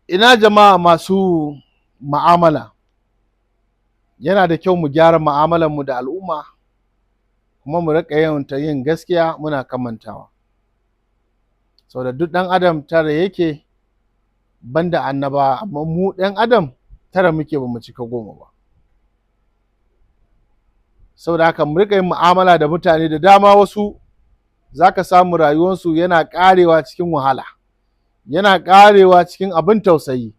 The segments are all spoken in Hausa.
Ina jama'a masu ma'amala, yana da kyau mu gyara mu da al'umma kuma mu riƙa yawanta yin gaskiya muna kamantawa. Saboda duk ɗan adam tara yake banda annabawa, amma mu ɗan adam tara muke ba mu cika 10 ba. Saboda haka mu riƙa yin mu'amala da mutane da dama. Wasu za ka samu rayuwarsu yana ƙarewa cikin wahala, yana ƙarewa cikin abin tausayi,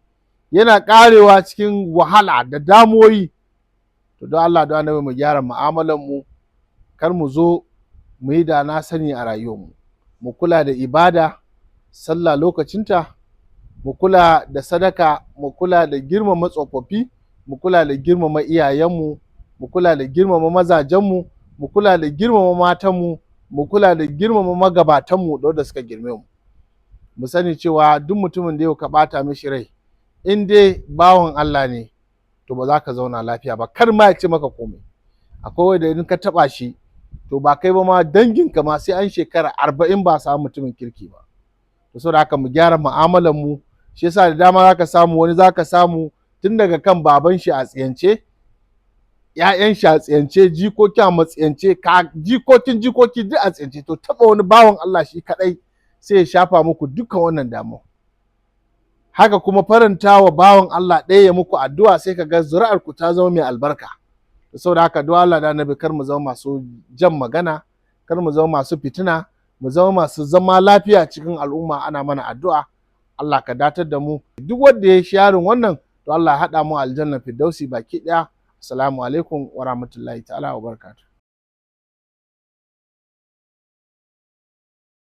yana ƙarewa cikin wahala da damuwoyi. To don Allah don annabi mu gyara mu'amalanmu, kar mu zo mu yi da na sani a rayuwarmu. Mu kula da ibada, sallah lokacinta, mu kula da sadaka, mu kula da girmama tsofaffi, mu kula da girmama iyayenmu, mu kula da girmama mazajenmu, mu kula da girmama matanmu, mu kula da girmama magabatanmu da wanda suka girme mu. Mu sani cewa duk mutumin da yau ka ɓata mishi rai, in dai bawan Allah ne, to ba za ka zauna lafiya ba, kar ma ya ce maka komai. Akwai wanda in ka taɓa shi, to ba kai ba ma danginka ma sai an shekara 40 ba a samu mutumin kirki ba. To saboda haka mu gyara mu'amalanmu. Shi yasa da dama za ka samu wani, za ka samu tun daga kan baban shi a tsiyance, 'ya'yan shi a tsiyance, jikoki a matsiyance, jikoki duk a tsiyance. To taɓa wani bawan Allah shi kaɗai sai ya shafa muku dukkan wannan damuwa. Haka kuma faranta wa bawan Allah ɗaya ya muku addu'a sai ka ga zuri'arku ta zama mai albarka. Saboda haka don Allah da annabi kar mu zama masu jan magana, kar mu zama masu fitina, mu zama masu zama lafiya cikin al'umma, ana mana addu'a. Allah ka datar da mu. Duk wanda ya sharing wannan, to Allah ya haɗa mu aljanna firdausi baki ɗaya. Assalamu alaikum wa rahmatullahi ta'ala wa barakatuh.